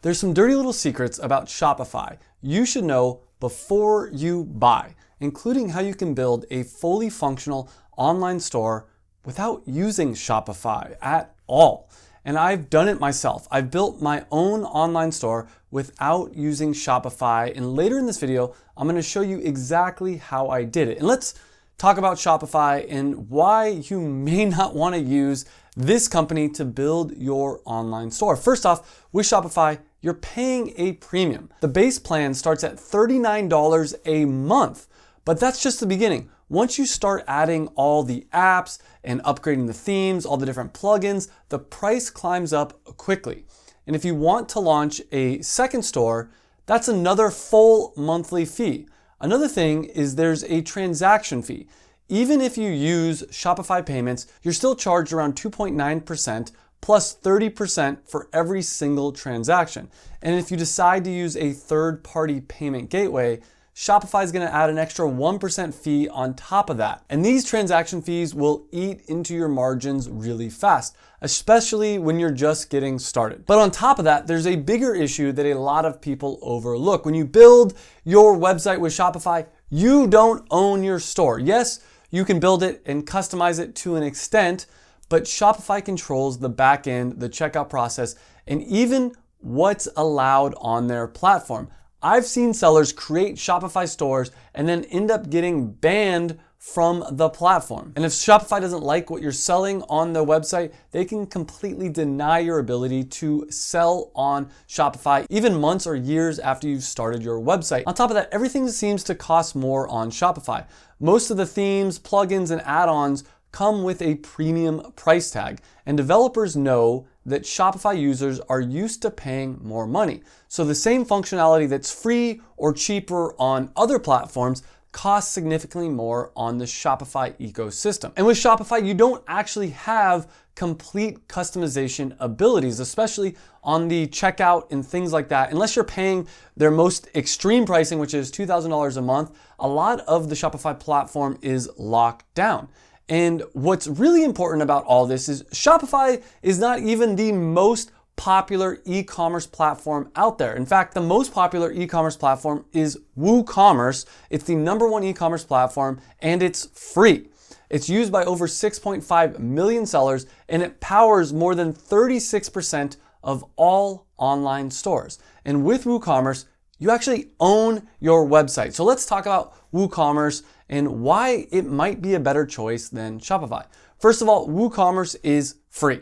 There's some dirty little secrets about Shopify you should know before you buy, including how you can build a fully functional online store without using Shopify at all. And I've done it myself. I've built my own online store without using Shopify. And later in this video, I'm going to show you exactly how I did it. And let's talk about Shopify and why you may not want to use this company to build your online store. First off, with Shopify, you're paying a premium. The base plan starts at $39 a month, but that's just the beginning. Once you start adding all the apps and upgrading the themes, all the different plugins, the price climbs up quickly. And if you want to launch a second store, that's another full monthly fee. Another thing is there's a transaction fee. Even if you use Shopify payments, you're still charged around 2.9% plus 30% for every single transaction. And if you decide to use a third-party payment gateway, Shopify is going to add an extra 1% fee on top of that. And these transaction fees will eat into your margins really fast, especially when you're just getting started. But on top of that, there's a bigger issue that a lot of people overlook. When you build your website with Shopify, you don't own your store. Yes, you can build it and customize it to an extent, but Shopify controls the back end, the checkout process, and even what's allowed on their platform. I've seen sellers create Shopify stores and then end up getting banned from the platform. And if Shopify doesn't like what you're selling on their website, they can completely deny your ability to sell on Shopify, even months or years after you've started your website. On top of that, everything seems to cost more on Shopify. Most of the themes, plugins, and add-ons come with a premium price tag, and developers know that Shopify users are used to paying more money. So the same functionality that's free or cheaper on other platforms costs significantly more on the Shopify ecosystem. And with Shopify, you don't actually have complete customization abilities, especially on the checkout and things like that. Unless you're paying their most extreme pricing, which is $2,000 a month, a lot of the Shopify platform is locked down. And what's really important about all this is Shopify is not even the most popular e-commerce platform out there. In fact, the most popular e-commerce platform is Woocommerce. It's the #1 e-commerce platform and it's free. It's used by over 6.5 million sellers and it powers more than 36% of all online stores. And with Woocommerce, you actually own your website. So let's talk about Woocommerce and why it might be a better choice than Shopify. First of all, Woocommerce is free.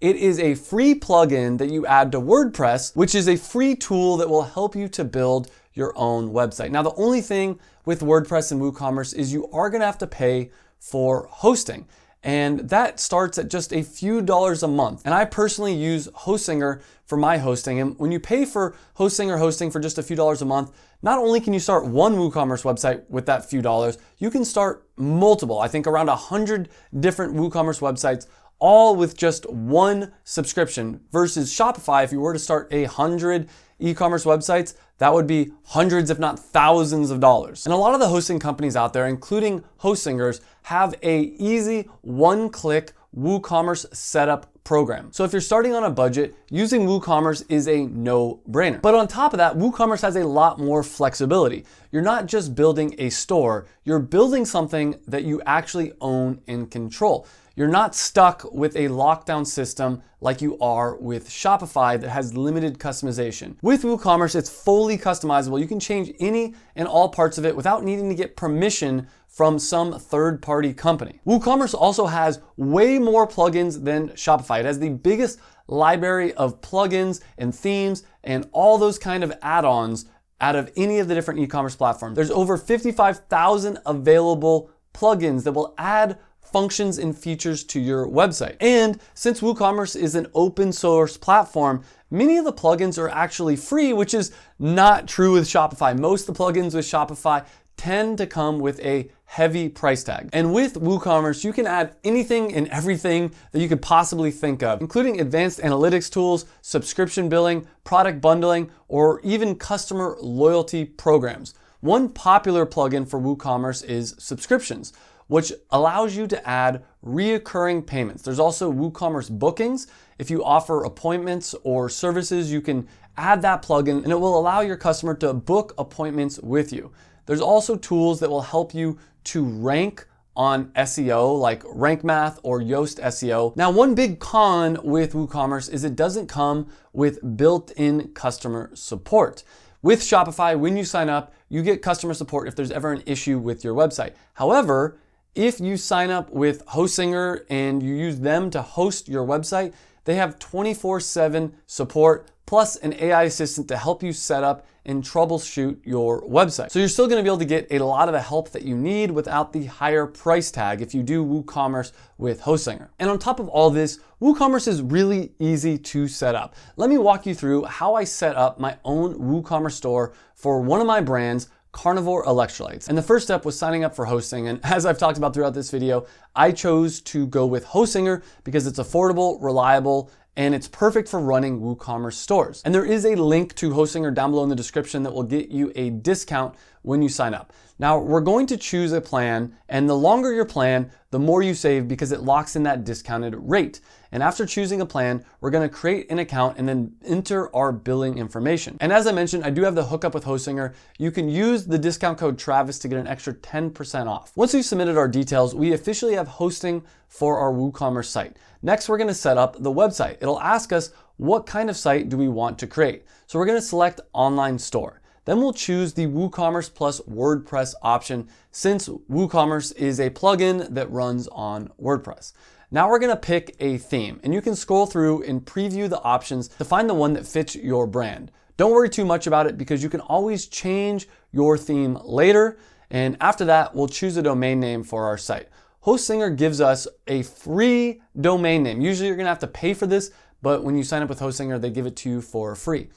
It is a free plugin that you add to WordPress, which is a free tool that will help you to build your own website. Now, the only thing with WordPress and Woocommerce is you are going to have to pay for hosting. And that starts at just a few dollars a month. And I personally use Hostinger for my hosting. And when you pay for hosting or hosting for just a few dollars a month, not only can you start one WooCommerce website with that few dollars, you can start multiple, I think around 100 different WooCommerce websites, all with just one subscription. Versus Shopify, if you were to start 100 e-commerce websites, that would be hundreds, if not thousands of dollars. And a lot of the hosting companies out there, including Hostingers, have a easy one-click WooCommerce setup program. So if you're starting on a budget, using WooCommerce is a no-brainer. But on top of that, WooCommerce has a lot more flexibility. You're not just building a store, you're building something that you actually own and control. You're not stuck with a lockdown system like you are with Shopify that has limited customization. With WooCommerce, it's fully customizable. You can change any and all parts of it without needing to get permission from some third-party company. WooCommerce also has way more plugins than Shopify. It has the biggest library of plugins and themes and all those kind of add-ons out of any of the different e-commerce platforms. There's over 55,000 available plugins that will add functions and features to your website. And since WooCommerce is an open source platform, many of the plugins are actually free, which is not true with Shopify. Most of the plugins with Shopify tend to come with a heavy price tag. And with WooCommerce, you can add anything and everything that you could possibly think of, including advanced analytics tools, subscription billing, product bundling, or even customer loyalty programs. One popular plugin for WooCommerce is subscriptions, which allows you to add reoccurring payments. There's also WooCommerce bookings. If you offer appointments or services, you can add that plugin and it will allow your customer to book appointments with you. There's also tools that will help you to rank on SEO like Rank Math or Yoast SEO. Now, one big con with WooCommerce is it doesn't come with built-in customer support. With Shopify, when you sign up, you get customer support if there's ever an issue with your website. However, if you sign up with Hostinger and you use them to host your website, they have 24/7 support plus an AI assistant to help you set up and troubleshoot your website. So you're still gonna be able to get a lot of the help that you need without the higher price tag if you do WooCommerce with Hostinger. And on top of all this, WooCommerce is really easy to set up. Let me walk you through how I set up my own WooCommerce store for one of my brands, Carnivore Electrolytes. And the first step was signing up for hosting. And as I've talked about throughout this video, I chose to go with Hostinger because it's affordable, reliable, and it's perfect for running WooCommerce stores. And there is a link to Hostinger down below in the description that will get you a discount when you sign up. Now, we're going to choose a plan, and the longer your plan, the more you save because it locks in that discounted rate. And after choosing a plan, we're gonna create an account and then enter our billing information. And as I mentioned, I do have the hookup with Hostinger. You can use the discount code Travis to get an extra 10% off. Once we've submitted our details, we officially have hosting for our WooCommerce site. Next, we're gonna set up the website. It'll ask us what kind of site do we want to create. So we're gonna select online store. Then we'll choose the WooCommerce plus WordPress option since WooCommerce is a plugin that runs on WordPress. Now we're gonna pick a theme and you can scroll through and preview the options to find the one that fits your brand. Don't worry too much about it because you can always change your theme later. And after that, we'll choose a domain name for our site. Hostinger gives us a free domain name. Usually you're gonna have to pay for this, but when you sign up with Hostinger, they give it to you for free.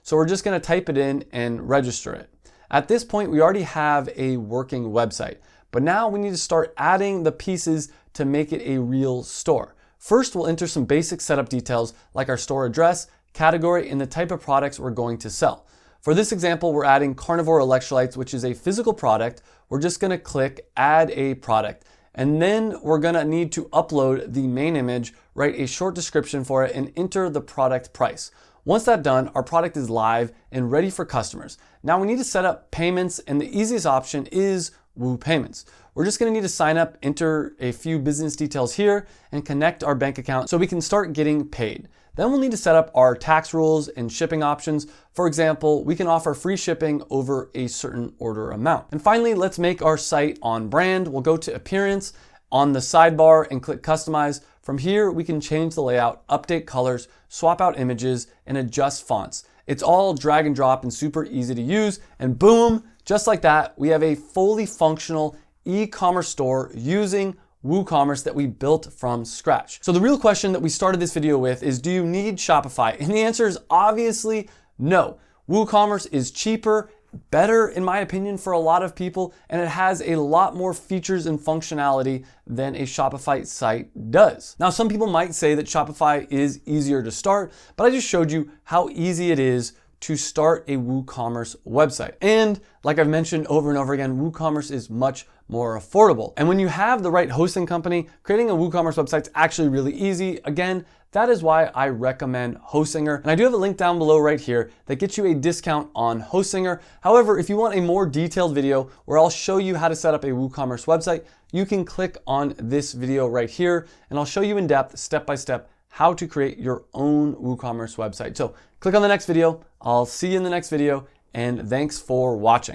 So we're just gonna type it in and register it. At this point, we already have a working website, but now we need to start adding the pieces to make it a real store. First, we'll enter some basic setup details like our store address, category, and the type of products we're going to sell. For this example, we're adding Carnivore Electrolytes, which is a physical product. We're just gonna click Add a Product. And then we're gonna need to upload the main image, write a short description for it, and enter the product price. Once that's done, our product is live and ready for customers. Now we need to set up payments, and the easiest option is Woo Payments. We're just gonna need to sign up, enter a few business details here, and connect our bank account so we can start getting paid. Then we'll need to set up our tax rules and shipping options. For example, we can offer free shipping over a certain order amount. And finally, let's make our site on brand. We'll go to Appearance on the sidebar and click Customize. From here, we can change the layout, update colors, swap out images, and adjust fonts. It's all drag and drop and super easy to use. And boom, just like that, we have a fully functional e-commerce store using WooCommerce that we built from scratch. So the real question that we started this video with is, do you need Shopify? And the answer is obviously no. WooCommerce is cheaper, better in my opinion for a lot of people, and it has a lot more features and functionality than a Shopify site does. Now, some people might say that Shopify is easier to start, but I just showed you how easy it is to start a WooCommerce website. And like I've mentioned over and over again, WooCommerce is much more affordable. And when you have the right hosting company, creating a WooCommerce website is actually really easy. Again, that is why I recommend Hostinger. And I do have a link down below right here that gets you a discount on Hostinger. However, if you want a more detailed video where I'll show you how to set up a WooCommerce website, you can click on this video right here and I'll show you in depth, step by step, how to create your own WooCommerce website. So click on the next video. I'll see you in the next video, and thanks for watching.